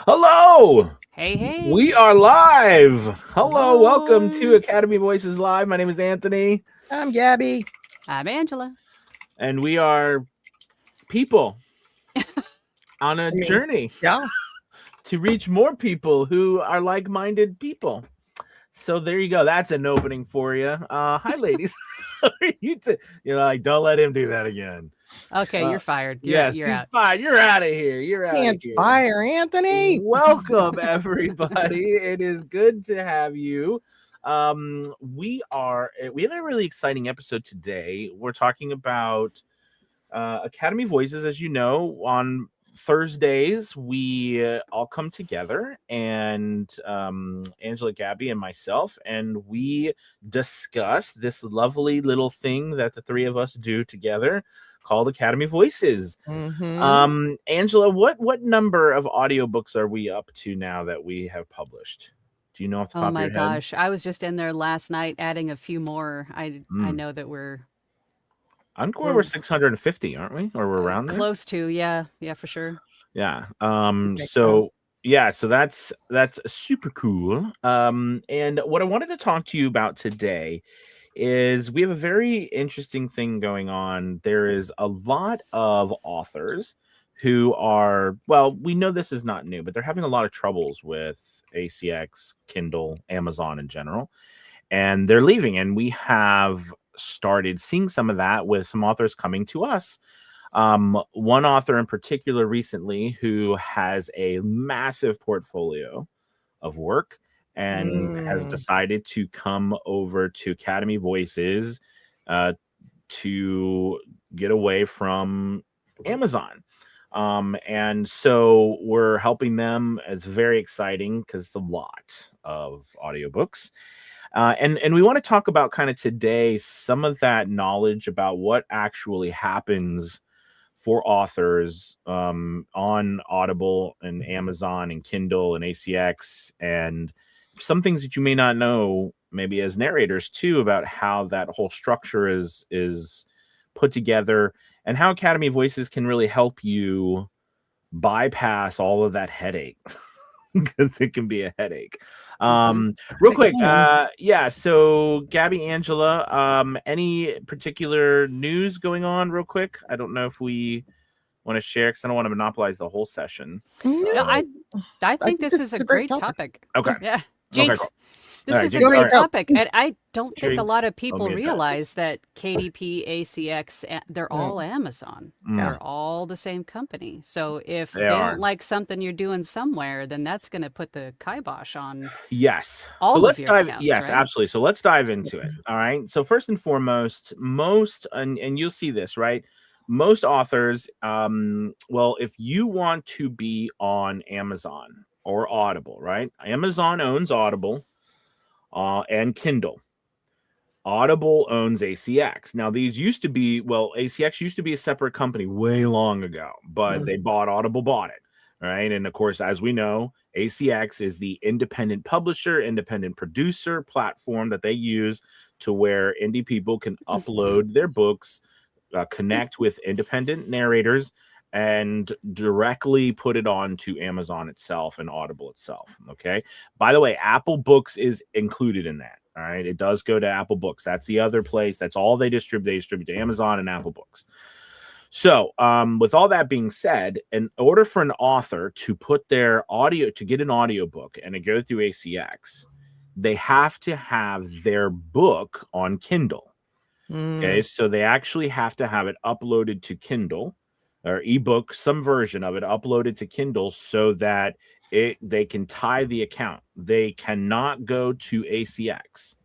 Hello! Hey. We are live. Hello, welcome to Live. Academy Voices Live. My name is Anthony, I'm Gabby. I'm Angela. and we are people on a journey Yeah. to reach more people who are like-minded people. So there you go. That's an opening for you. Hi, ladies. You're like, don't let him do that again. Okay, you're fired. Yes, You're he's out. fine. You're out of here. You're out of Can't here. fire Anthony. Welcome, everybody. It is good to have you. We have a really exciting episode today. We're talking about Academy Voices. As you know, on Thursdays we all come together, and Angela, Gabby, and myself, and we discuss this lovely little thing that the three of us do together called Academy Voices. Angela, what number of audiobooks are we up to now that we have published? Do you know off the Oh top of my your head? gosh. I was just in there last night adding a few more. I know that we're Encore, we're 650, aren't we? Or we're around there? close to. Yeah, for sure. Yeah. Makes So sense. yeah, so that's super cool. And what I wanted to talk to you about today is we have a very interesting thing going on. There is a lot of authors who are, well, we know this is not new, but they're having a lot of troubles with ACX, Kindle, Amazon in general, and they're leaving. And we have started seeing some of that with some authors coming to us. One author in particular recently who has a massive portfolio of work and has decided to come over to Academy Voices to get away from Amazon. And so we're helping them. It's very exciting because it's a lot of audiobooks. And we want to talk about kind of today some of that knowledge about what actually happens for authors on Audible and Amazon and Kindle and ACX, and some things that you may not know maybe as narrators too about how that whole structure is put together, and how Academy Voices can really help you bypass all of that headache because it can be a headache. Real quick, yeah, so Gabby, Angela, any particular news going on real quick? I don't know if we want to share because I don't want to monopolize the whole session. No, I think this is a great topic. Okay. Yeah. Okay, Jinx. cool. This All right, is a Jinx, great all right. topic. And I don't think a Jinx, lot of people I'll mute that. realize that KDP, ACX, they're all Amazon. They're all the same company. So if they are. don't like something you're doing somewhere, then that's going to put the kibosh on Yes. all So of let's your dive. accounts, Yes, right? absolutely. So let's dive into it. All right. So first and foremost, and you'll see this, right? Most authors, well, if you want to be on Amazon or Audible, right? Amazon owns Audible and Kindle. Audible owns ACX. Now, these used to be, well, ACX used to be a separate company way long ago, but they Audible bought it. Right. And of course, as we know, ACX is the independent publisher, independent producer platform that they use to where indie people can upload their books, connect with independent narrators, and directly put it on to Amazon itself and Audible itself. Okay. By the way, Apple Books is included in that. All right. It does go to Apple Books. That's the other place. That's all they distribute. They distribute to Amazon and Apple Books. So, with all that being said, in order for an author to put their audio, to get an audiobook and to go through ACX, they have to have their book on Kindle. Okay. So they actually have to have it uploaded to Kindle or ebook, some version of it uploaded to Kindle so that they can tie the account. They cannot go to ACX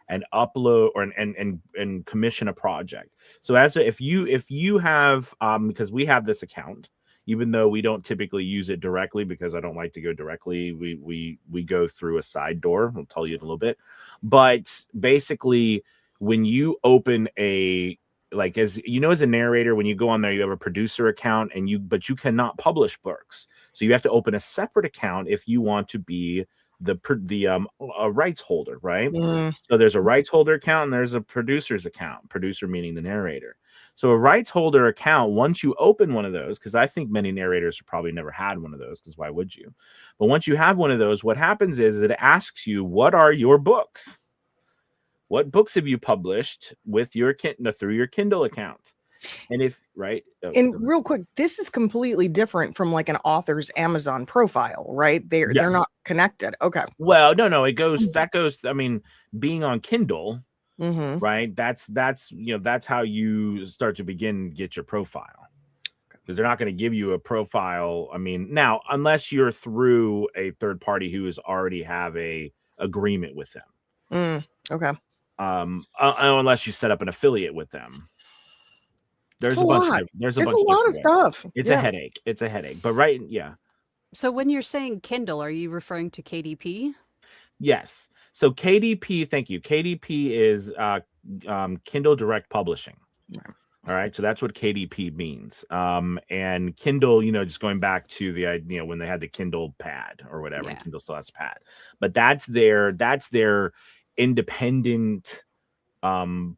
and upload or and commission a project. So if you have because we have this account, even though we don't typically use it directly because I don't like to go directly, we go through a side door. I'll tell you in a little bit. But basically, when you open like, as you know, as a narrator, when you go on there, you have a producer account but you cannot publish books. So you have to open a separate account if you want to be rights holder, right? Mm. So there's a rights holder account and there's a producer's account, producer meaning the narrator. So a rights holder account, once you open one of those, because I think many narrators have probably never had one of those, because why would you? But once you have one of those, what happens is it asks you, what are your books? What books have you published with your through your Kindle account? And if and real quick, this is completely different from like an author's Amazon profile, right? They're not connected. Okay. Well, no, it goes I mean, being on Kindle, right? That's that's how you start to get your profile. Because they're not going to give you a profile. I mean, now unless you're through a third party who is already have a agreement with them. Okay. Unless you set up an affiliate with them. There's a lot of stuff. It's a headache. It's a headache. But So when you're saying Kindle, are you referring to KDP? Yes. So KDP, thank you. KDP is Kindle Direct Publishing. Right. All right. So that's what KDP means. And Kindle, just going back to the when they had the Kindle Pad or whatever, and Kindle still has Pad. But that's their independent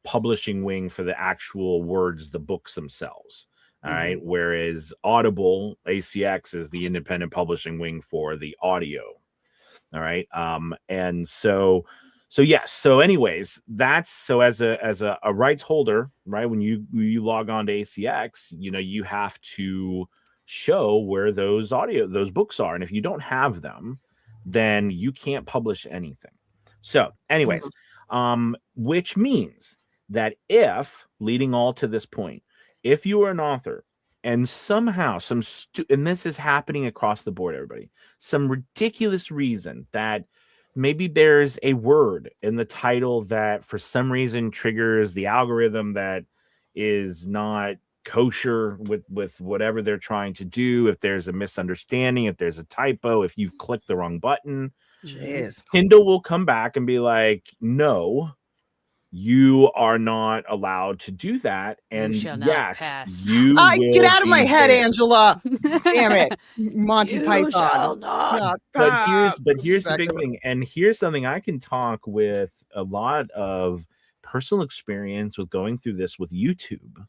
publishing wing for the actual words, the books themselves. All right. Whereas Audible, ACX, is the independent publishing wing for the audio. All right. And so yes. So anyways, that's so as a rights holder, right? When you log on to ACX, you have to show where those books are. And if you don't have them, then you can't publish anything. So anyways, which means that if, leading all to this point, if you are an author and somehow and this is happening across the board, everybody, some ridiculous reason that maybe there's a word in the title that for some reason triggers the algorithm that is not kosher with whatever they're trying to do, if there's a misunderstanding, if there's a typo, if you've clicked the wrong button, Kindle will come back and be like, no, you are not allowed to do that. And yes, you get out of my head, Angela. Damn it, Monty Python. But here's the big thing, and here's something I can talk with a lot of personal experience with going through this with YouTube.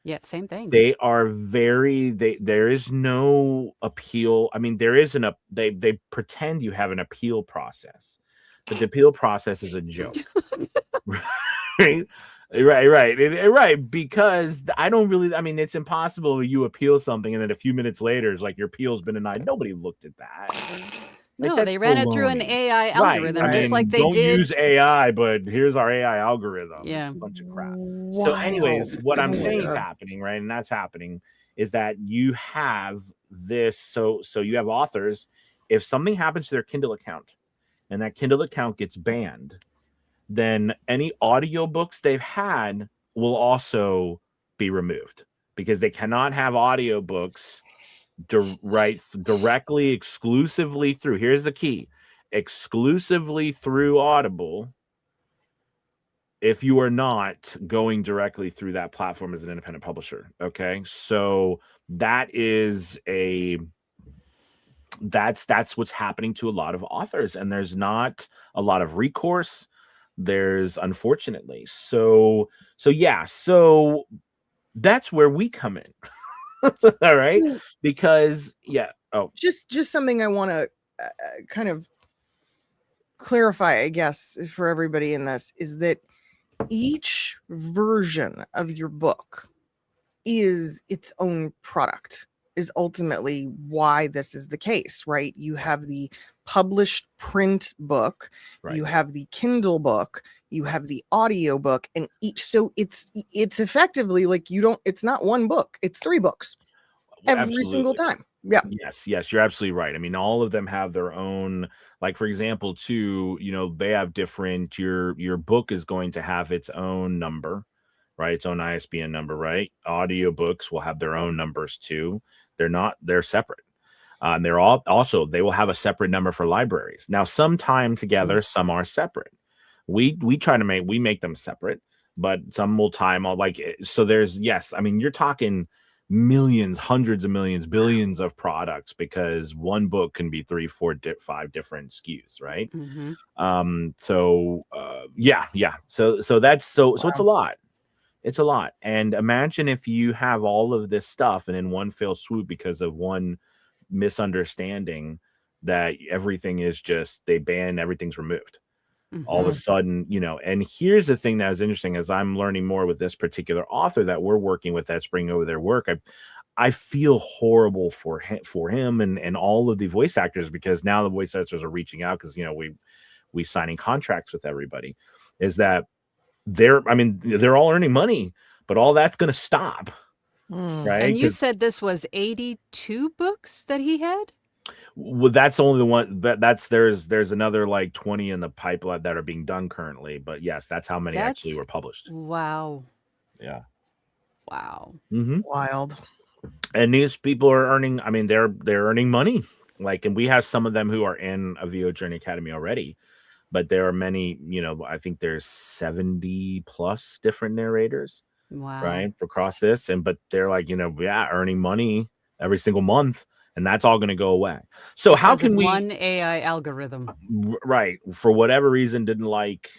Yeah, same thing. They are there is no appeal. I mean, there is they pretend you have an appeal process, but the appeal process is a joke. Right. Because I don't really, I mean, it's impossible you appeal something and then a few minutes later it's like your appeal's been denied. Nobody looked at that. No, they ran it through an AI algorithm, just like they did. Don't use AI, but here's our AI algorithm. Yeah. It's a bunch of crap. Wow. So anyways, what I'm saying is happening, right? And that's happening is that you have this. So you have authors, if something happens to their Kindle account and that Kindle account gets banned, then any audiobooks they've had will also be removed because they cannot have audiobooks directly, exclusively through, here's the key, exclusively through Audible if you are not going directly through that platform as an independent publisher. Okay, so that's what's happening to a lot of authors, and there's not a lot of recourse. There's unfortunately. So that's where we come in. All right, because just something I want to kind of clarify, I guess, for everybody in this is that each version of your book is its own product, is ultimately why this is the case, right? You have the published print book, you have the Kindle book, you have the audio book, and so it's effectively like it's not one book, it's 3 books every single time. Yes, you're absolutely right. I mean, all of them have their own, like for example too, they have different, your book is going to have its own number, right? Its own ISBN number, right? Audiobooks will have their own numbers too. They're separate. They're all also, they will have a separate number for libraries. Now, some time together, some are separate. We make them separate, but some will time all so there's, yes, I mean, you're talking millions, hundreds of millions, billions of products, because one book can be 3, 4, 5 different SKUs, right? So that's it's a lot. It's a lot. And imagine if you have all of this stuff and in one fell swoop, because of one misunderstanding, that everything is just, they ban, everything's removed. All of a sudden, and here's the thing that was interesting, as I'm learning more with this particular author that we're working with, that's bringing over their work. I feel horrible for him and all of the voice actors, because now the voice actors are reaching out, because we signing contracts with everybody, is that they're all earning money, but all that's going to stop. Right. And you said this was 82 books that he had? Well, that's only the one there's another like 20 in the pipeline that are being done currently. But yes, that's how many actually were published. Wow. Yeah. Wow. Wild. And these people are earning, they're earning money. Like, and we have some of them who are in a VO Journey Academy already, but there are many, I think there's 70 plus different narrators. Wow. Right. Across this. But they're like, earning money every single month. And that's all going to go away. So how can we, one AI algorithm, right, for whatever reason, didn't like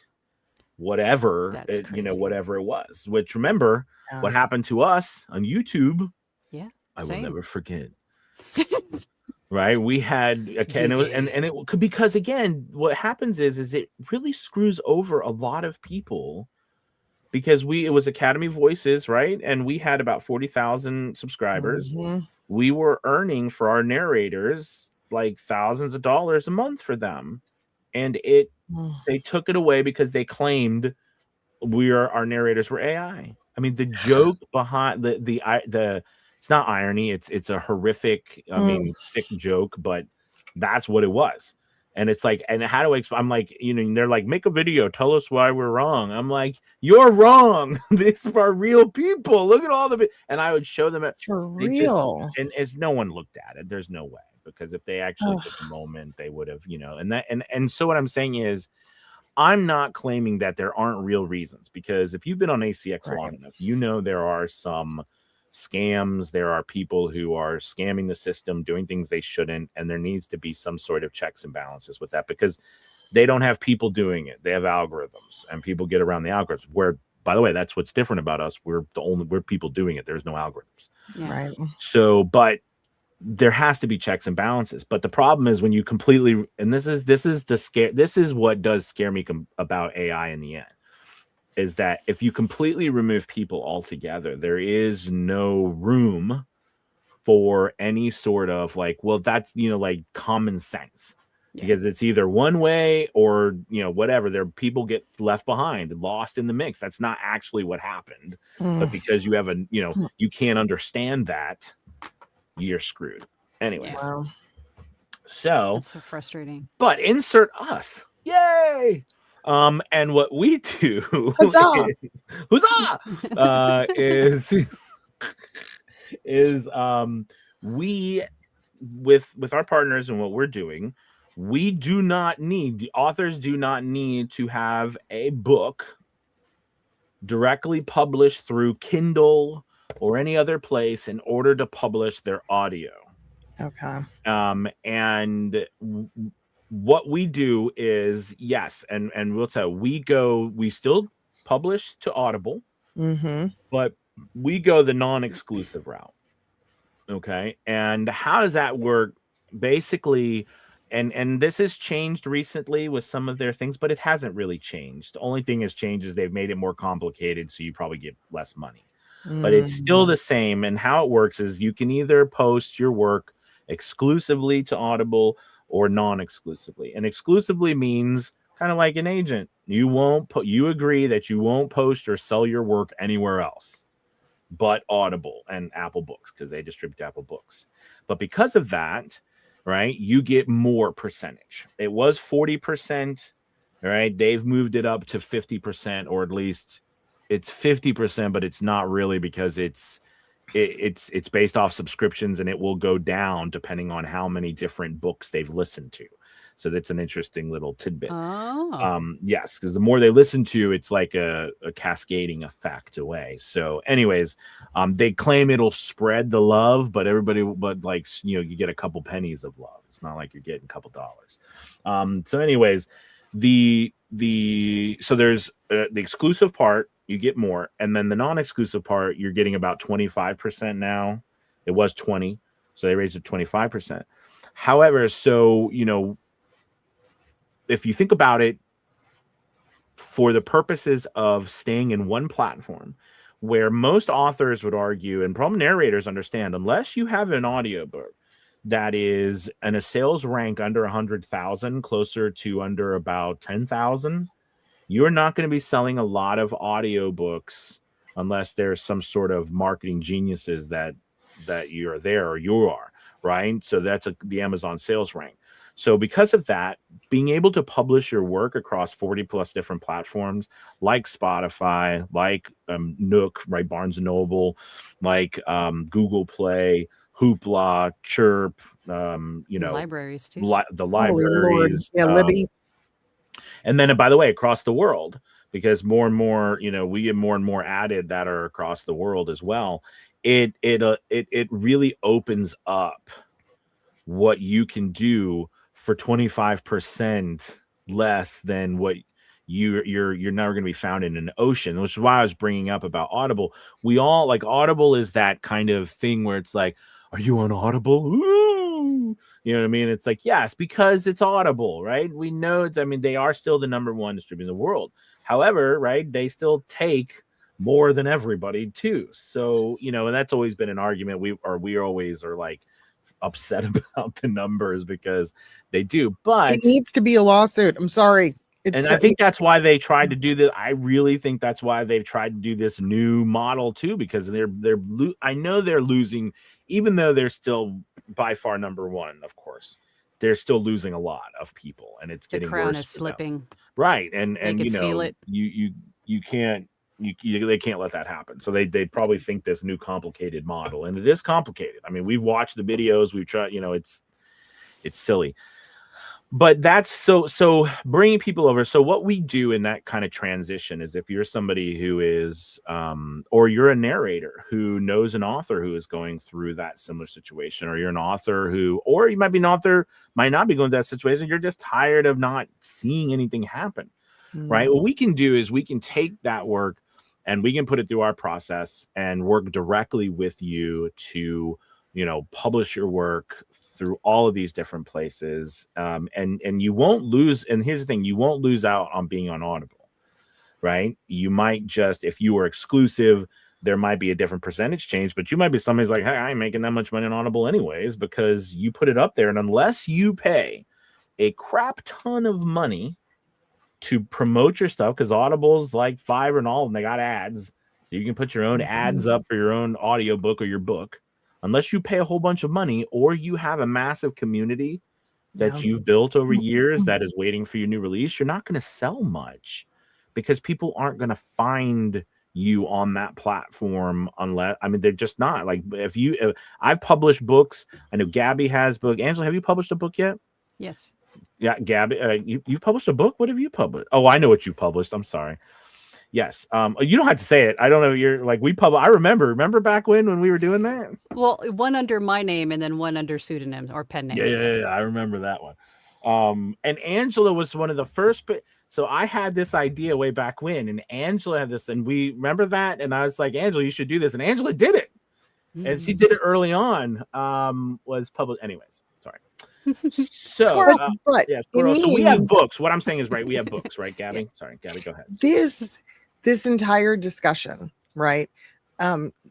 whatever whatever it was, which, remember what happened to us on YouTube. I will never forget. Right, we had it could, because again, what happens is it really screws over a lot of people, because it was Academy Voices, right? And we had about 40,000 subscribers. We were earning for our narrators like thousands of dollars a month for them. And they took it away because they claimed our narrators were AI. The joke behind the it's not irony, it's a horrific, sick joke, but that's what it was. And it's like, and how do I explain? I'm like, they're like, make a video, tell us why we're wrong. I'm like, you're wrong. These are real people. Look at all the, and I would show them for real. And as no one looked at it, there's no way, because if they actually took a moment, they would have, and so what I'm saying is, I'm not claiming that there aren't real reasons, because if you've been on ACX long enough, there are some scams, there are people who are scamming the system, doing things they shouldn't, and there needs to be some sort of checks and balances with that, because they don't have people doing it. They have algorithms, and people get around the algorithms, where, by the way, that's what's different about us. We're people doing it. There's no algorithms. Right. So, but there has to be checks and balances. But the problem is when you completely, and this is what does scare me about AI in the end, is that if you completely remove people altogether, there is no room for any sort of that's, like common sense, because it's either one way or, whatever. People get left behind, lost in the mix. That's not actually what happened. But because you have you can't understand that, you're screwed. Anyways. Wow. So that's so frustrating. But insert us. Yay! And what we do huzzah! Is we, with our partners and what we're doing, the authors do not need to have a book directly published through Kindle or any other place in order to publish their audio. Okay. And what we do is, yes, and we'll tell we still publish to Audible, but we go the non-exclusive route. Okay. And how does that work? Basically, and this has changed recently with some of their things, but it hasn't really changed. The only thing has changed is they've made it more complicated, so you probably get less money. But it's still the same. And how it works is you can either post your work exclusively to Audible or non-exclusively. And exclusively means kind of like an agent. You agree that you won't post or sell your work anywhere else but Audible and Apple Books, because they distribute Apple Books. But because of that, right, you get more percentage. It was 40%, right? They've moved it up to 50%, or at least it's 50%, but it's not really, because it's based off subscriptions, and it will go down depending on how many different books they've listened to. So that's an interesting little tidbit. Oh. Yes, because the more they listen to, it's like a cascading effect away. So anyways, they claim it'll spread the love, but like, you know, you get a couple pennies of love. It's not like you're getting a couple dollars. So anyways, so there's the exclusive part, you get more, and then the non-exclusive part, you're getting about 25% now. It was 20, so they raised it 25%. However, so, you know, if you think about it, for the purposes of staying in one platform, where most authors would argue, and probably narrators understand, unless you have an audiobook that is in a sales rank under 100,000, closer to under about 10,000, you're not going to be selling a lot of audiobooks unless there's some sort of marketing geniuses that you're there, or you are, right? So that's the Amazon sales rank. So because of that, being able to publish your work across 40 plus different platforms like Spotify, like Nook, right, Barnes and Noble, like Google Play, Hoopla, Chirp, you know, libraries too. the Holy Lord. libraries, Yeah, Libby. and then, by the way, across the world, because more and more, you know, we get more and more added that are across the world as well. It really opens up what you can do for 25% less than what you're never going to be found in an ocean, which is why I was bringing up about Audible. We all like Audible is that kind of thing where it's like, are you on Audible? Ooh! You know what I mean? It's like, yes, because it's Audible, right? We know it's, I mean, they are still the #1 distributor in the world. However, right, they still take more than everybody too. So, you know, and that's always been an argument. We always are like upset about the numbers because they do, but it needs to be a lawsuit. I'm sorry. And I think that's why they tried to do this. I really think that's why they've tried to do this new model too, because I know they're losing, even though they're still by far #1, of course, they're still losing a lot of people, and it's getting the crown worse is slipping. Right, and you know, feel it. You can't. They can't let that happen. So they probably think this new complicated model, and it is complicated. I mean, we've watched the videos. We've tried. You know, it's silly. But that's so bringing people over. So what we do in that kind of transition is, if you're somebody who is, or you're a narrator who knows an author who is going through that similar situation, or you're an author or you might be an author, might not be going through that situation. You're just tired of not seeing anything happen, right? What we can do is we can take that work and we can put it through our process and work directly with you to, you know, publish your work through all of these different places. And you won't lose. And here's the thing, you won't lose out on being on Audible, right? You might just, if you were exclusive, there might be a different percentage change, but you might be somebody's like, hey, I ain't making that much money on Audible anyways, because you put it up there. And unless you pay a crap ton of money to promote your stuff, because Audible's like Fiverr and all, and they got ads. So you can put your own ads up for your own audiobook or your book. Unless you pay a whole bunch of money, or you have a massive community that you've built over years that is waiting for your new release, you're not going to sell much, because people aren't going to find you on that platform unless, I mean, they're just not. Like, if I've published books. I know Gabby has book. Angela, have you published a book yet? Yes. Yeah, Gabby, you published a book? What have you published? Oh, I know what you published. I'm sorry. Yes. You don't have to say it. I don't know. You're like, I remember back when we were doing that. Well, one under my name and then one under pseudonym or pen names. Yeah. I remember that one. And Angela was one of the first. So I had this idea way back when, and Angela had this, and we remember that. And I was like, Angela, you should do this. And Angela did it. And she did it early on. Was published. Anyways, sorry. So, Squirrel, but yeah, Squirrel. So we have books. What I'm saying is, right, we have books, right, Gabby? Yeah. Sorry, Gabby, go ahead. This entire discussion, right?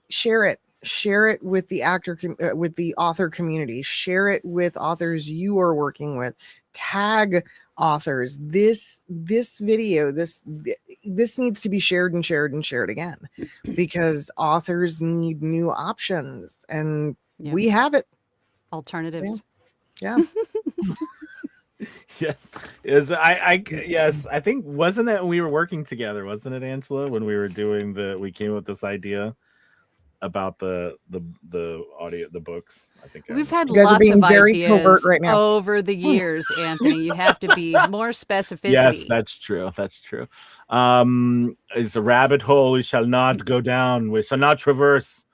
Share it with the with the author community. Share it with authors you are working with. Tag authors. This video, this needs to be shared and shared and shared again, because authors need new options, and we have it. Alternatives. Yeah. Yeah, yes, I think, wasn't it when we were working together, wasn't it, Angela, when we were doing we came up with this idea? about the audio, the books. I think We've had You guys are lots being of very covert ideas right now. over the years, Anthony. You have to be more specificity. Yes, that's true. That's true. It's a rabbit hole we shall not go down. We shall not traverse.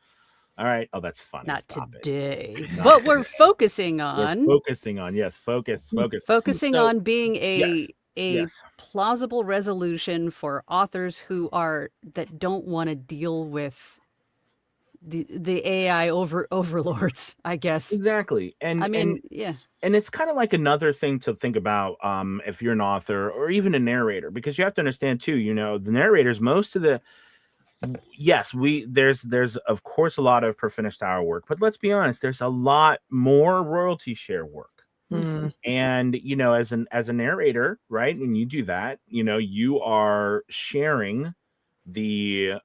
All right. Oh, that's funny. Not Stop today. it. Not But today. we're focusing on Yes, focus. focusing So, on being yes, a yes. plausible resolution for authors that don't want to deal with the AI overlords, I guess. Exactly. I mean, yeah. And it's kind of like another thing to think about if you're an author or even a narrator, because you have to understand too, you know, the narrators, most of the yes, there's of course a lot of per finished hour work, but let's be honest, there's a lot more royalty share work. Mm. And you know, as a narrator, right, and you do that, you know, you are sharing the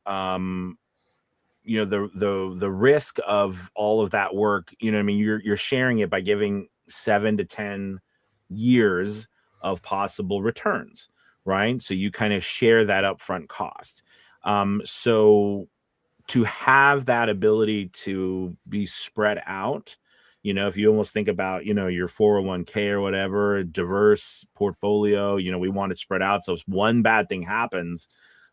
you know, the risk of all of that work. You know what I mean? You're sharing it by giving 7 to 10 years of possible returns, right? So you kind of share that upfront cost. So to have that ability to be spread out, you know, if you almost think about, you know, your 401k or whatever, a diverse portfolio, you know, we want it spread out. So if one bad thing happens,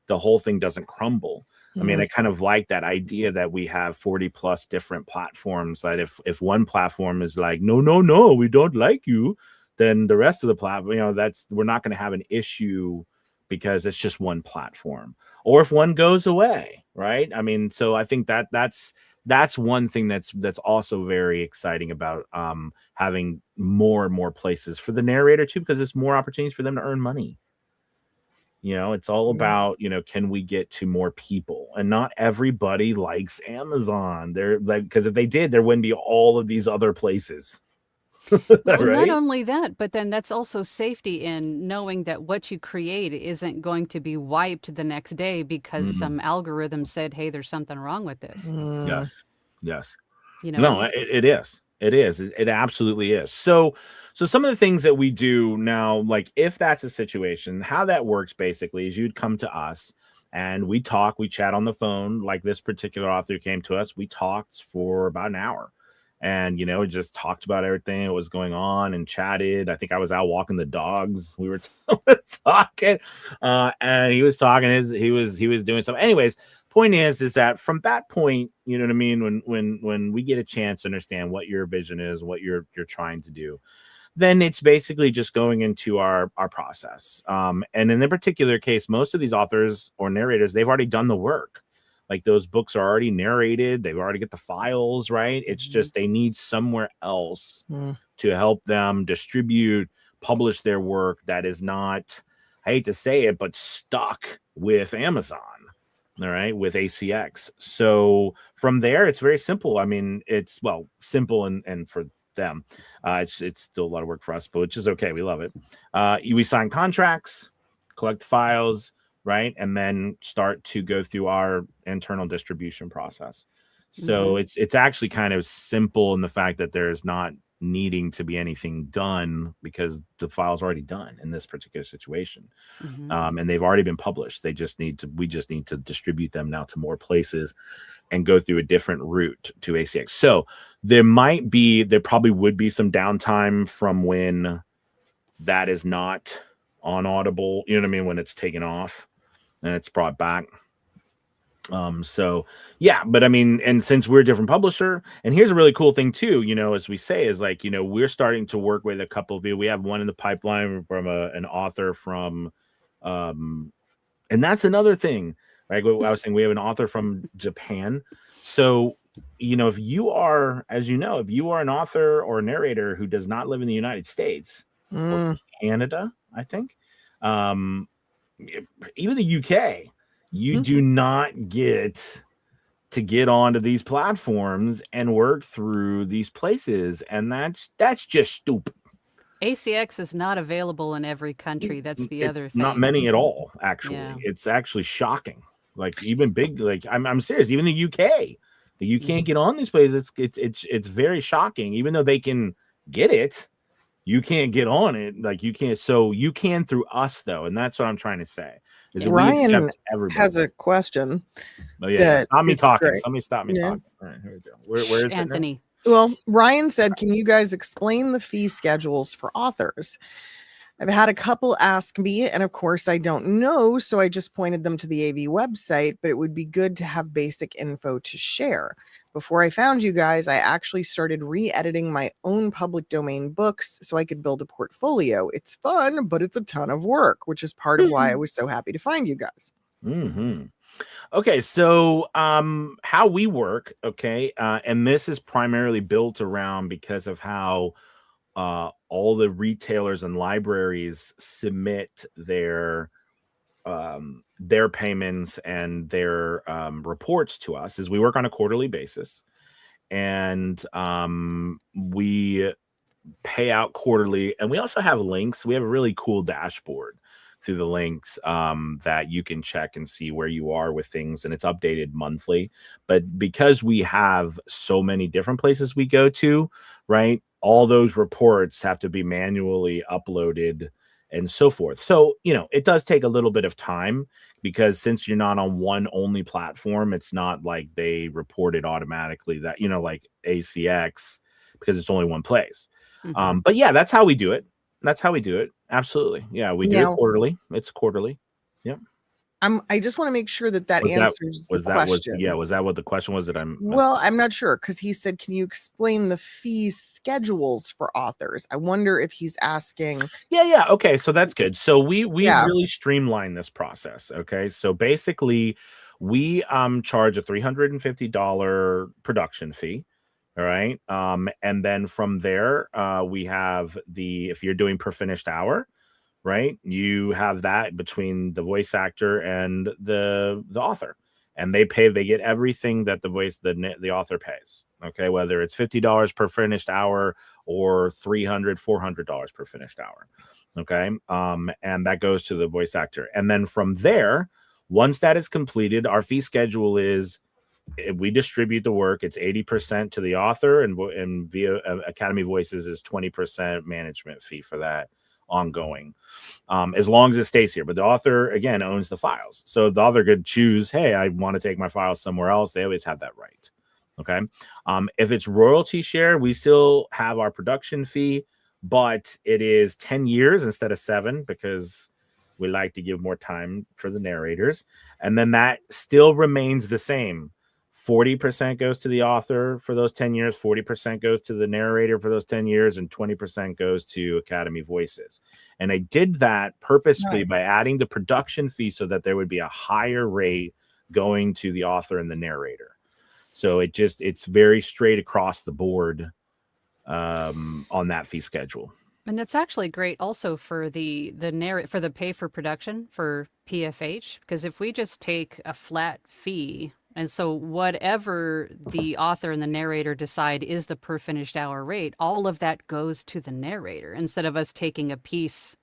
the whole thing doesn't crumble. I mean, I kind of like that idea that we have 40 plus different platforms, that if one platform is like, no, we don't like you, then the rest of the platform, you know, we're not going to have an issue because it's just one platform. Or if one goes away, right? I mean, so I think that's one thing that's also very exciting about having more and more places for the narrator too, because it's more opportunities for them to earn money. You know, it's all about, you know, can we get to more people? And not everybody likes Amazon. They're like, because if they did, there wouldn't be all of these other places. Well, right? not only that, but then that's also safety in knowing that what you create isn't going to be wiped the next day because some algorithm said, hey, there's something wrong with this. Yes. You No, know, it is. It is. It absolutely is. So some of the things that we do now, like if that's a situation, how that works basically is you'd come to us and we chat on the phone. Like this particular author came to us. We talked for about an hour and, you know, just talked about everything that was going on and chatted. I think I was out walking the dogs. We were talking and he was talking he was doing something. Anyways, point is that from that point, you know what I mean, when we get a chance to understand what your vision is, what you're trying to do, then it's basically just going into our process. And in the particular case, most of these authors or narrators, they've already done the work. Like those books are already narrated, they've already got the files, right? It's just they need somewhere else to help them distribute, publish their work that is not, I hate to say it, but stuck with Amazon. All right, with ACX. So from there, it's very simple. I mean, it's simple and for them, it's still a lot of work for us, but which is okay. We love it. We sign contracts, collect files, right, and then start to go through our internal distribution process. So it's actually kind of simple in the fact that there's not needing to be anything done because the file's already done in this particular situation. And they've already been published. We just need to distribute them now to more places and go through a different route to ACX. So there probably would be some downtime from when that is not on Audible, you know what I mean, when it's taken off and it's brought back. So yeah, but I mean, and since we're a different publisher, and here's a really cool thing too, you know, as we say, is like, you know, we're starting to work with a couple of you. We have one in the pipeline from an author from, and that's another thing, right? What I was saying, we have an author from Japan. So, you know, if you are an author or a narrator who does not live in the United States or Canada, I think, even the UK, you do not get to get onto these platforms and work through these places, and that's just stupid. ACX is not available in every country. That's the other thing. Not many at all, actually. Yeah. It's actually shocking. Like even big, like I'm serious. Even the UK, you can't get on these places. It's very shocking. Even though they can get it, you can't get on it. Like you can't. So you can through us though, and that's what I'm trying to say. is Yeah. that we Ryan accept everybody. has a question. Oh yeah, stop me is talking. great. Somebody stop me Yeah. talking. All right, here we go. Where Shh, is it now? Anthony. Well, Ryan said, can you guys explain the fee schedules for authors? I've had a couple ask me, and of course I don't know, so I just pointed them to the AV website, but it would be good to have basic info to share. Before I found you guys, I actually started re-editing my own public domain books so I could build a portfolio. It's fun, but it's a ton of work, which is part of why I was so happy to find you guys. Mm-hmm. Okay, so how we work, okay, and this is primarily built around because of how all the retailers and libraries submit their payments and their reports to us. Is we work on a quarterly basis, and we pay out quarterly, and we also have links. We have a really cool dashboard through the links that you can check and see where you are with things, and it's updated monthly. But because we have so many different places we go to, right, all those reports have to be manually uploaded and so forth. So, it does take a little bit of time, because since you're not on one only platform, it's not like they report it automatically, that like ACX, because it's only one place. Mhm. But yeah, that's how we do it. Absolutely. Yeah, we do it Now, quarterly. It's quarterly. Yep. I just want to make sure that answers the question. Was that what the question was that I'm Well, I'm not sure, because he said, can you explain the fee schedules for authors? I wonder if he's asking. Yeah. Okay, so that's good. So we Yeah. really streamline this process. Okay. So basically we charge a $350 production fee. All right. And then from there, we have if you're doing per finished hour, right, you have that between the voice actor and the author, and they get everything that the author pays. Okay, whether it's $50 per finished hour or $400 per finished hour. Okay, and that goes to the voice actor, and then from there, once that is completed, our fee schedule is, we distribute the work. It's 80% to the author, and via Academy Voices is 20% management fee for that ongoing, as long as it stays here. But the author, again, owns the files, so the author could choose, hey, I want to take my files somewhere else. They always have that right. Okay. If it's royalty share, we still have our production fee, but it is 10 years instead of 7, because we like to give more time for the narrators. And then that still remains the same. 40% goes to the author for those 10 years, 40% goes to the narrator for those 10 years, and 20% goes to Academy Voices. And I did that purposely by adding the production fee so that there would be a higher rate going to the author and the narrator. So it's very straight across the board on that fee schedule. And that's actually great also for the for the pay for production for PFH, because if we just take a flat fee, and so whatever the author and the narrator decide is the per finished hour rate, all of that goes to the narrator instead of us taking a piece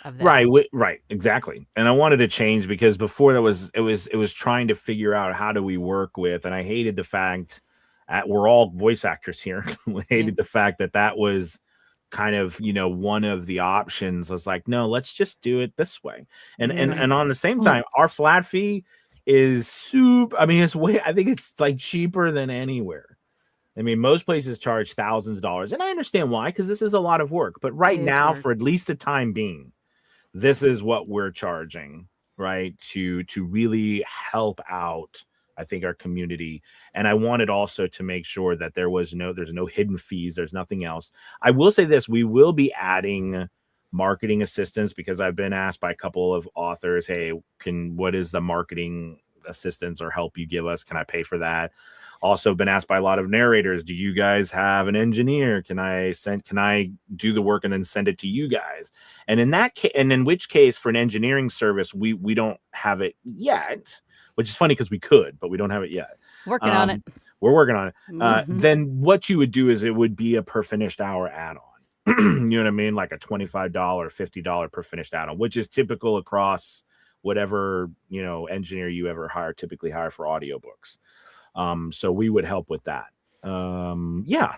of that. Right, exactly. And I wanted to change, because before it was trying to figure out how do we work with, and I hated the fact we're all voice actors here. We hated the fact that was kind of one of the options. I was like, no, let's just do it this way. And on the same time, our flat fee is super. I mean, I think it's like cheaper than anywhere. I mean, most places charge thousands of dollars, and I understand why, because this is a lot of work. But right now, for at least the time being, this is what we're charging, right? To really help out, I think, our community. And I wanted also to make sure that there's no hidden fees. There's nothing else. I will say this, we will be adding marketing assistance, because I've been asked by a couple of authors, hey, what is the marketing assistance or help you give us? Can I pay for that? Also been asked by a lot of narrators, do you guys have an engineer? Can I do the work and then send it to you guys? And in which case, for an engineering service, we don't have it yet, which is funny because we could, but we don't have it yet. Working on it. We're working on it. Then what you would do is it would be a per finished hour add-on. You know what I mean? Like a $25, $50 per finished add-on, which is typical across whatever, engineer you ever typically hire for audiobooks. So we would help with that. Yeah,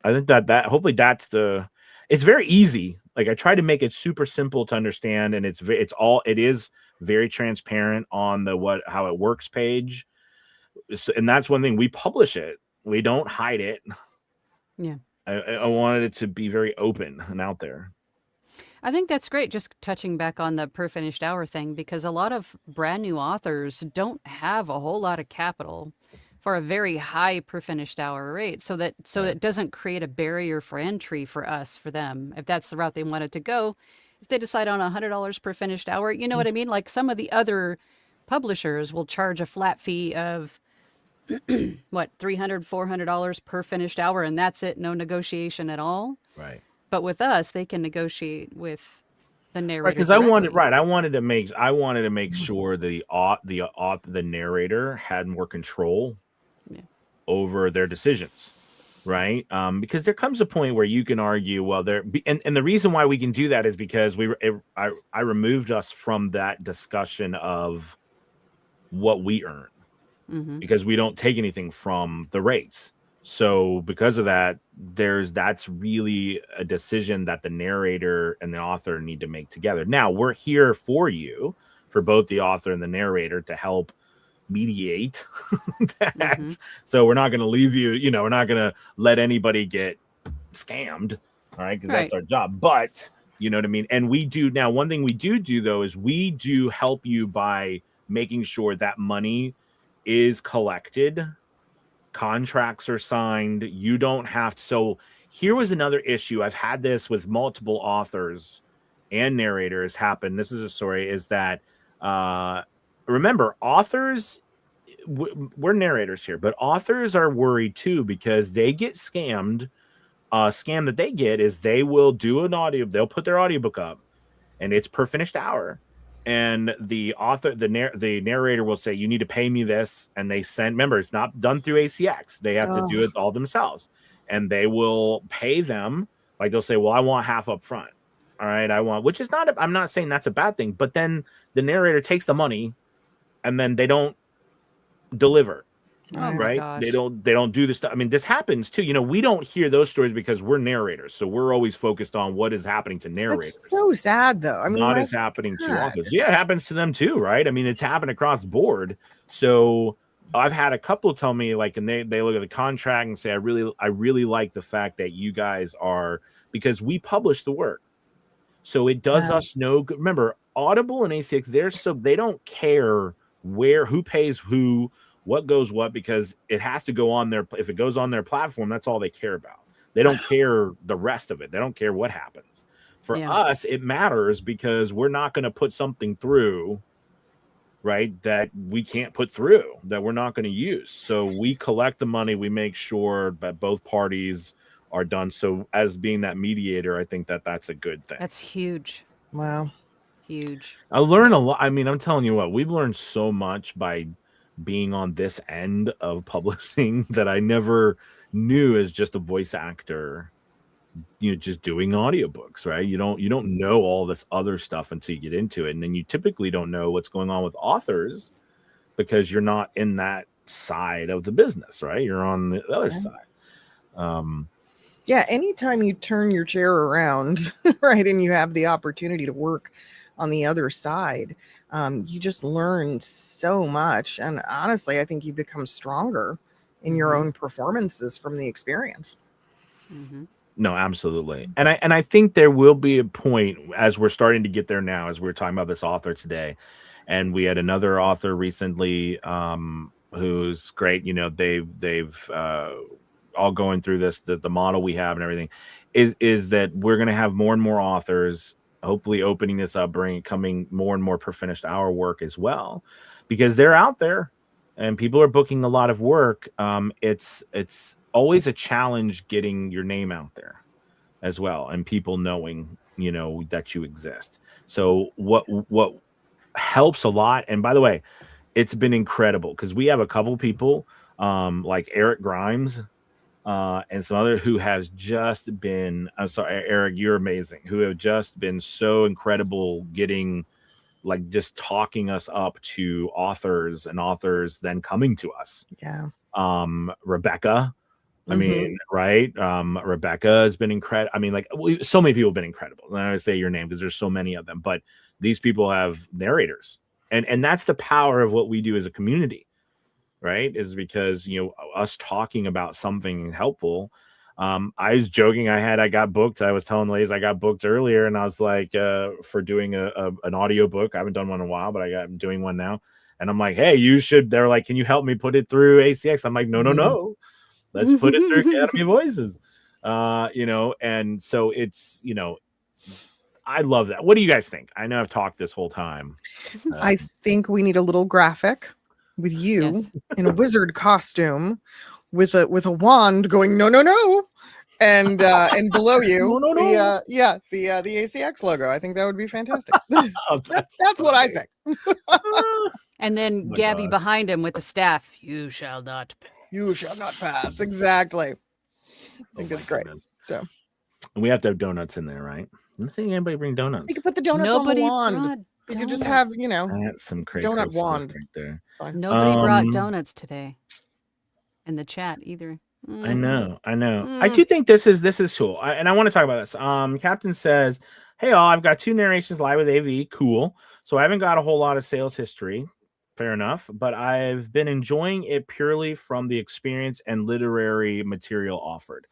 I think that hopefully it's very easy. Like I try to make it super simple to understand, and it is very transparent on the how it works page. So, and that's one thing, we publish it. We don't hide it. Yeah. I wanted it to be very open and out there. I think that's great, just touching back on the per finished hour thing, because a lot of brand new authors don't have a whole lot of capital for a very high per finished hour rate. So it doesn't create a barrier for entry for us, for them, if that's the route they wanted to go. If they decide on $100 per finished hour, you know what I mean? Like some of the other publishers will charge a flat fee of what, $300, $400 per finished hour, and that's it, no negotiation at all. Right. But with us, they can negotiate with the narrator. Because I wanted to make sure the narrator had more control over their decisions, right? Because there comes a point where you can argue, well, and the reason why we can do that is because I removed us from that discussion of what we earn, because we don't take anything from the rates. So because of that, that's really a decision that the narrator and the author need to make together. Now, we're here for you, for both the author and the narrator, to help mediate that. So we're not going to leave you, we're not going to let anybody get scammed, all right? Because that's our job. But you know what I mean? And we do now, one thing we do though is we do help you by making sure that money is collected, contracts are signed. You don't have to. So here was another issue. I've had this with multiple authors and narrators happen. This is a story, is that remember, authors, we're narrators here, but authors are worried too, because they get scammed. Scam that they get is they will do they'll put their audiobook up and it's per finished hour. And the author, the narrator will say, you need to pay me this. And they remember, it's not done through ACX. They have to do it all themselves. And they will pay them. Like they'll say, well, I want half up front. All right. Which is I'm not saying that's a bad thing, but then the narrator takes the money and then they don't deliver. Right. They don't do this stuff. I mean, this happens too. We don't hear those stories because we're narrators. So we're always focused on what is happening to narrators. It's so sad though. I mean, not as happening to authors. Yeah, it happens to them too, right? I mean, it's happened across the board. So I've had a couple tell me, like, and they look at the contract and say, I really like the fact that you guys are, because we publish the work. So it does us no good. Remember, Audible and ACX, they don't care who pays who, what goes what, because it has to go on if it goes on their platform, that's all they care about. They don't care the rest of it. They don't care what happens. For us, it matters because we're not going to put something through, right, that we can't put through, that we're not going to use. So we collect the money. We make sure that both parties are done. So as being that mediator, I think that's a good thing. That's huge. Wow. Huge. I learn a lot. I mean, I'm telling you what, we've learned so much by being on this end of publishing that I never knew as just a voice actor, just doing audiobooks, right? You don't know all this other stuff until you get into it. And then you typically don't know what's going on with authors because you're not in that side of the business, right? You're on the other side. Yeah, anytime you turn your chair around, right, and you have the opportunity to work on the other side, you just learn so much. And honestly, I think you become stronger in your own performances from the experience. No, absolutely. And I think there will be a point, as we're starting to get there now, as we're talking about this author today, and we had another author recently who's great. They've all going through this, the model we have and everything is that we're going to have more and more authors hopefully opening this up, coming more and more per finished hour work as well, because they're out there and people are booking a lot of work. It's always a challenge getting your name out there as well, and people knowing, that you exist. So what helps a lot, and by the way, it's been incredible because we have a couple people like Eric Grimes and some other who has just been, I'm sorry, Eric, you're amazing, who have just been so incredible getting, like, just talking us up to authors and authors then coming to us. Yeah. Rebecca, I mean, right? Rebecca has been incredible. I mean, like so many people have been incredible. And I don't say your name because there's so many of them, but these people have narrators, and that's the power of what we do as a community, right? Is because us talking about something helpful. I was joking. I got booked. I was telling ladies I got booked earlier, and I was like, for doing an audiobook. I haven't done one in a while, but I'm doing one now. And I'm like, hey, you should. They're like, can you help me put it through ACX? I'm like, no. Let's put it through Academy Voices. And so it's, I love that. What do you guys think? I know I've talked this whole time. I think we need a little graphic with you in a wizard costume with a wand going no, and below you No. the ACX logo. I think that would be fantastic. That's what I think. And then Gabby behind him with the staff. You shall not pass. Exactly. I think it's great. So we have to have donuts in there, right? I don't think anybody bring donuts. You could put the donuts on the wand. You could just have, that's some crazy donut wand right there. Nobody brought donuts today in the chat either. I know. I do think this is cool. And I want to talk about this. Captain says, hey, all, I've got 2 narrations live with AV. Cool. So I haven't got a whole lot of sales history. Fair enough. But I've been enjoying it purely from the experience and literary material offered.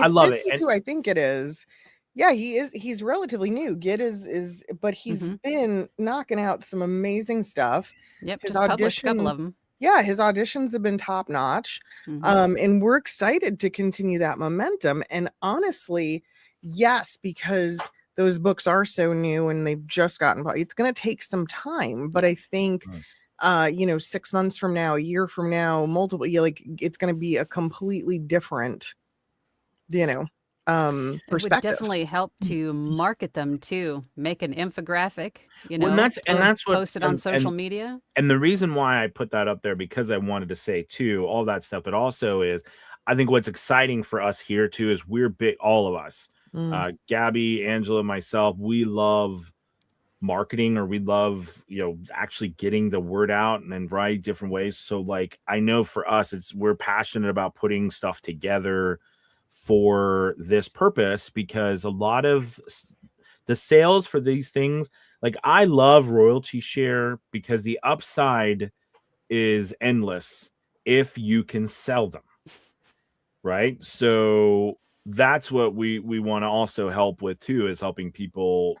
I love it. This is who I think it is. Yeah, he's relatively new. Git is but he's been knocking out some amazing stuff. Yep, his just published a couple of them. Yeah, his auditions have been top notch. And we're excited to continue that momentum. And honestly, yes, because those books are so new and they've just gotten, it's going to take some time. But I think, 6 months from now, a year from now, multiple, it's going to be a completely different, perspective. It would definitely help to market them too. Make an infographic, and that's what post it on social media. And the reason why I put that up there, because I wanted to say too, all that stuff, but also is I think what's exciting for us here too is we're big, all of us, Gabby, Angela, myself, we love marketing, or we love actually getting the word out and variety different ways. So like I know for us, we're passionate about putting stuff together for this purpose, because a lot of the sales for these things, like I love royalty share because the upside is endless if you can sell them, right? So that's what we want to also help with too, is helping people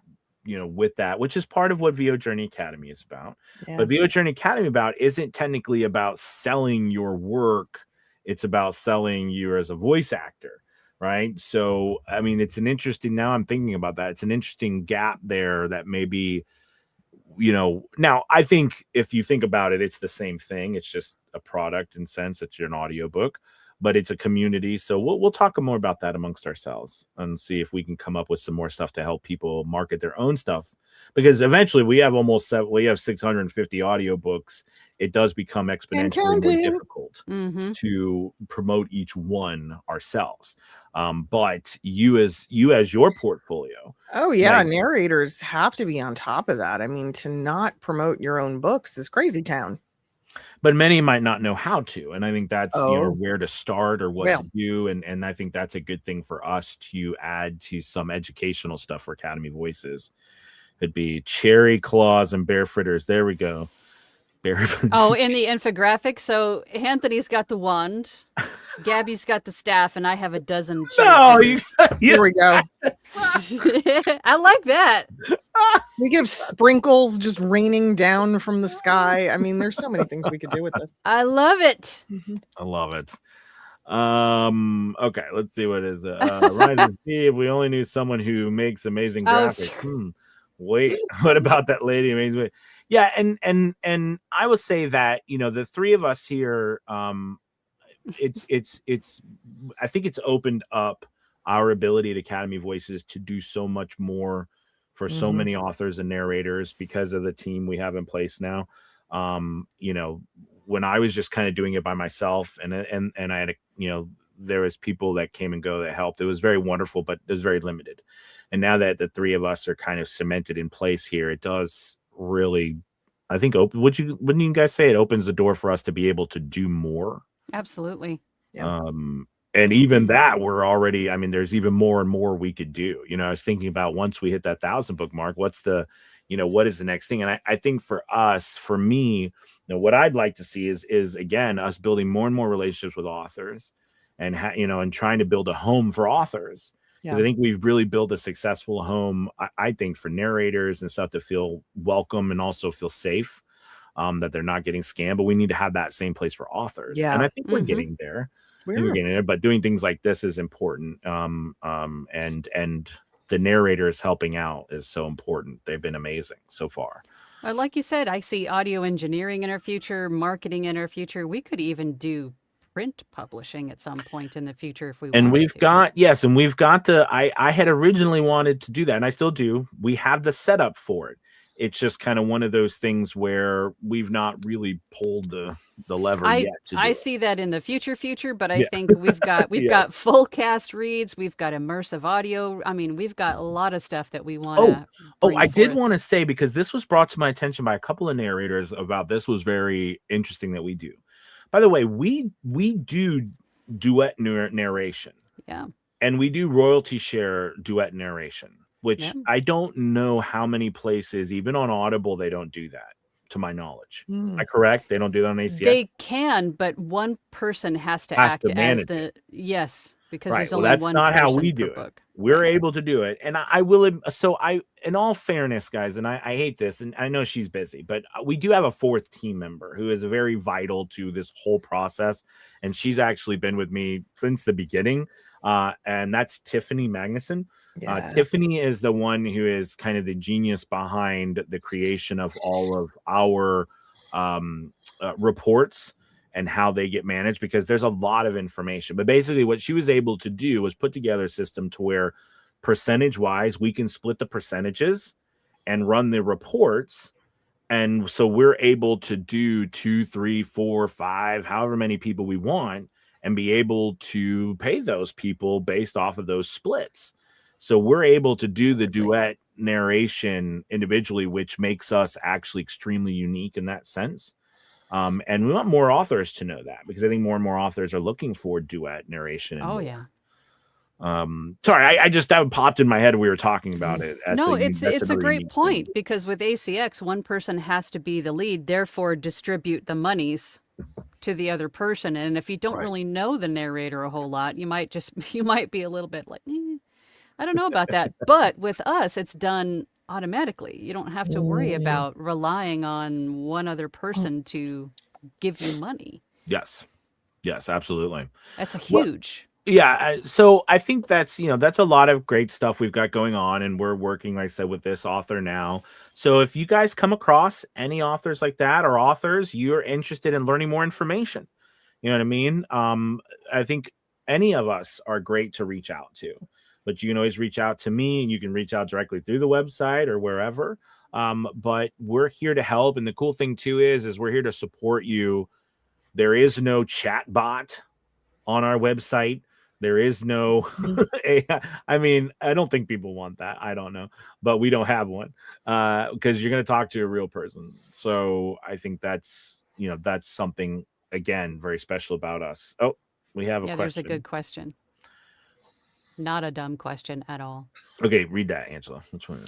with that, which is part of what VO Journey Academy is about. But VO Journey Academy isn't technically about selling your work. It's about selling you as a voice actor, right? So, I mean, it's an interesting, now I'm thinking about that. It's an interesting gap there that maybe, now I think if you think about it, it's the same thing. It's just a product in sense that you're an audiobook, but it's a community. So we'll talk more about that amongst ourselves and see if we can come up with some more stuff to help people market their own stuff, because eventually we have 650 audiobooks. It does become exponentially more difficult to promote each one ourselves. But you as your portfolio. Oh yeah. Narrators have to be on top of that. I mean, to not promote your own books is crazy town. But many might not know how to, and I think that's where to start or what to do, and I think that's a good thing for us to add to some educational stuff for Academy Voices. It'd be cherry claws and bear fritters. There we go. Oh, in the infographic. So Anthony's got the wand, Gabby's got the staff, and I have a dozen. Here we go. I like that. We could have sprinkles just raining down from the sky. I mean, there's so many things we could do with this. I love it. I love it. Okay, let's see what is Rise if we only knew someone who makes amazing graphics. Wait, what about that lady? Amazing. Yeah, and I will say that the three of us here, it's I think it's opened up our ability at Academy Voices to do so much more for so many authors and narrators because of the team we have in place now. When I was just kind of doing it by myself, and I had there was people that came and go that helped. It was very wonderful, but it was very limited. And now that the three of us are kind of cemented in place here, it does really, I think, wouldn't you guys say it opens the door for us to be able to do more? Absolutely. Yeah. And even that, we're already, I mean, there's even more and more we could do. I was thinking about once we hit that 1,000 book mark, what's the, what is the next thing? And I think for us, for me, what I'd like to see is again, us building more and more relationships with authors and, and trying to build a home for authors. Because I think we've really built a successful home, I think, for narrators and stuff to feel welcome and also feel safe, that they're not getting scammed. But we need to have that same place for authors. And I think we're getting there. We're getting there. But doing things like this is important. And the narrators helping out is so important. They've been amazing so far. Well, like you said, I see audio engineering in our future, marketing in our future. We could even do print publishing at some point in the future if we wanted to. And we've got the I had originally wanted to do that, and I still do. We have the setup for it. It's just kind of one of those things where we've not really pulled the lever yet to do I it. see that in the future, but I think we've got full cast reads, we've got immersive audio. I mean, we've got a lot of stuff that we want to I did want to say, because this was brought to my attention by a couple of narrators about this was very interesting that we do. By the way, we do duet narration. Yeah. And we do royalty share duet narration, which I don't know how many places, even on Audible, they don't do that, to my knowledge. Am I correct? They don't do that on ACX? They can, but one person has to act as the yes, because there's only that's one not how person we per do it. book. We're able to do it. And I will, in all fairness, guys, and I hate this, and I know she's busy, but we do have a fourth team member who is very vital to this whole process. And she's actually been with me since the beginning. And that's Tiffany Magnuson. Tiffany is the one who is kind of the genius behind the creation of all of our reports and how they get managed, because there's a lot of information. But basically what she was able to do was put together a system to where percentage wise, we can split the percentages and run the reports. And so we're able to do 2, 3, 4, 5, however many people we want, and be able to pay those people based off of those splits. So we're able to do the duet narration individually, which makes us actually extremely unique in that sense. And we want more authors to know that, because I think more and more authors are looking for duet narration. Yeah. Sorry, I just, that popped in my head when we were talking about it. It's a great point, because with ACX, one person has to be the lead, therefore distribute the monies to the other person. And if you don't really know the narrator a whole lot, you might be a little bit like, I don't know about that. But with us, it's done automatically. You don't have to worry about relying on one other person to give you money. Yes, absolutely. That's a huge. So I think that's a lot of great stuff we've got going on, and we're working, like I said, with this author now. So if you guys come across any authors like that, or authors you're interested in learning more information, you know what I mean? I think any of us are great to reach out to, but you can always reach out to me, and you can reach out directly through the website or wherever. But we're here to help. And the cool thing too is we're here to support you. There is no chat bot on our website. There is no AI. I mean, I don't think people want that. I don't know, but we don't have one, because you're going to talk to a real person. So I think that's something, again, very special about us. Oh, we have a question. There's a good question. Not a dumb question at all. Okay, read that, Angela. Which one?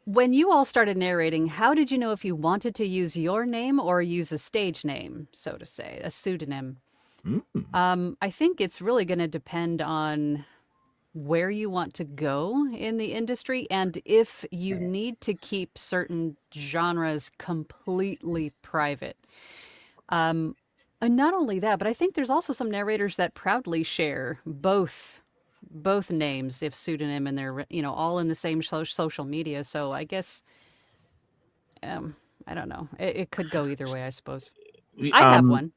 When you all started narrating, how did you know if you wanted to use your name or use a stage name, so to say, a pseudonym? I think it's really going to depend on where you want to go in the industry, and if you need to keep certain genres completely private. And not only that, but I think there's also some narrators that proudly share both names, if pseudonym, and they're all in the same social media. So I guess I don't know. It could go either way, I suppose. I have one.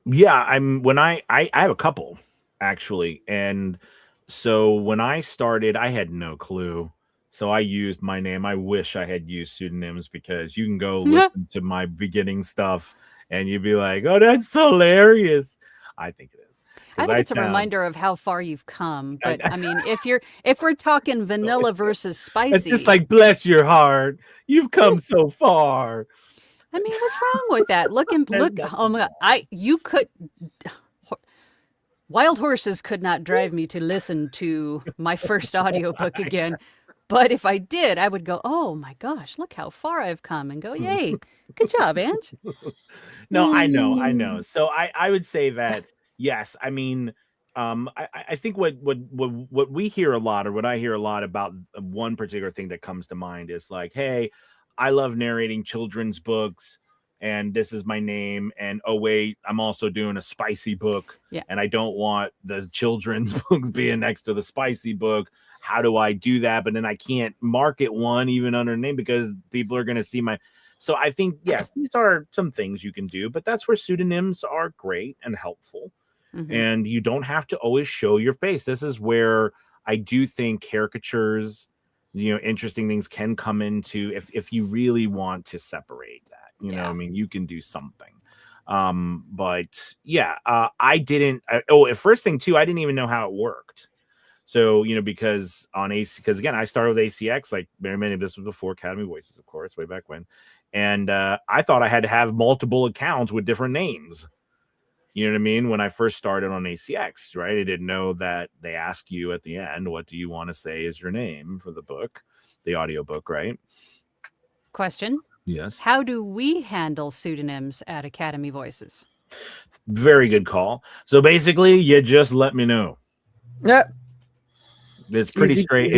Yeah, I have a couple, actually. And so when I started, I had no clue. So I used my name. I wish I had used pseudonyms, because you can go listen to my beginning stuff and you'd be like, oh, that's hilarious. I think it is. I think it's a reminder of how far you've come. But I mean, if we're talking vanilla versus spicy, it's just like, bless your heart, you've come so far. I mean, what's wrong with that? Look. Oh my God! Wild horses could not drive me to listen to my first audiobook again. But if I did, I would go, oh my gosh, look how far I've come, and go, yay, good job, Ange. No, I know. So I would say that, yes, I mean, I think what we hear a lot, or what I hear a lot about one particular thing that comes to mind is like, hey, I love narrating children's books, and this is my name, and oh wait, I'm also doing a spicy book, Yeah. and I don't want the children's books being next to the spicy book. How do I do that? But then I can't market one even under name because people are going to see my. So I think, yes, these are some things you can do, but that's where pseudonyms are great and helpful. And you don't have to always show your face. This is where I do think caricatures, interesting things can come into if you really want to separate that. I mean, you can do something. But yeah, I didn't. First thing too, I didn't even know how it worked. So, because again, I started with ACX, like many of this was before Academy Voices, of course, way back when. And I thought I had to have multiple accounts with different names. You know what I mean? When I first started on ACX, right? I didn't know that they ask you at the end, what do you want to say is your name for the book, the audiobook, right? Question. Yes. How do we handle pseudonyms at Academy Voices? Very good call. So basically, you just let me know. Yeah. It's pretty straight.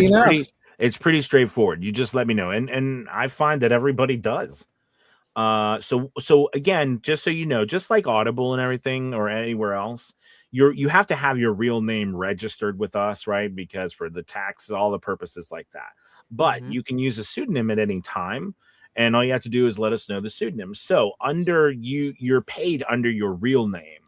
It's pretty straightforward. You just let me know. And I find that everybody does. So again, just so you know, just like Audible and everything or anywhere else, you have to have your real name registered with us, right? Because for the taxes, all the purposes like that. But you can use a pseudonym at any time, and all you have to do is let us know the pseudonym. So you're paid under your real name.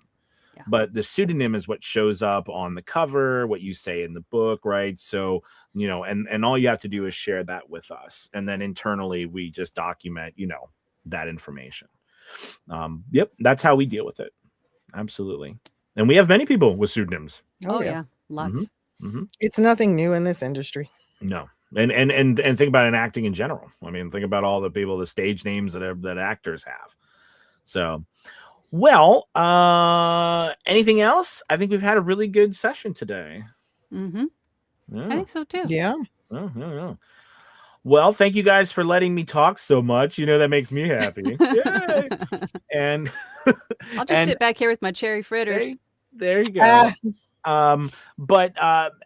But the pseudonym is what shows up on the cover, what you say in the book, right? So, and all you have to do is share that with us. And then internally, we just document, that information. Yep, that's how we deal with it. Absolutely. And we have many people with pseudonyms. Oh yeah, lots. It's nothing new in this industry. No. And think about it in acting in general. I mean, think about all the people, the stage names that actors have. So, well, anything else? I think we've had a really good session today. I think so too. Yeah. Well, thank you guys for letting me talk so much. That makes me happy. Yay! And I'll just sit back here with my cherry fritters. There you go. But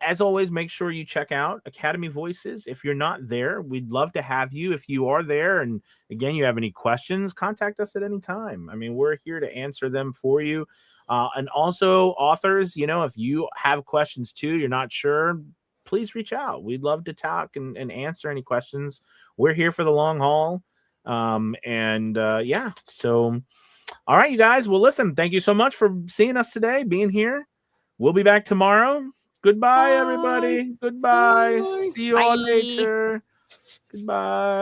as always, make sure you check out Academy Voices. If you're not there, we'd love to have you. If you are there, and again, you have any questions, contact us at any time. I mean, we're here to answer them for you. And also, authors, if you have questions too, you're not sure, please reach out. We'd love to talk and answer any questions. We're here for the long haul. Yeah. So, all right, you guys. Well, listen, thank you so much for seeing us today, being here. We'll be back tomorrow. Goodbye, everybody. Goodbye. Bye. See you on nature. Goodbye.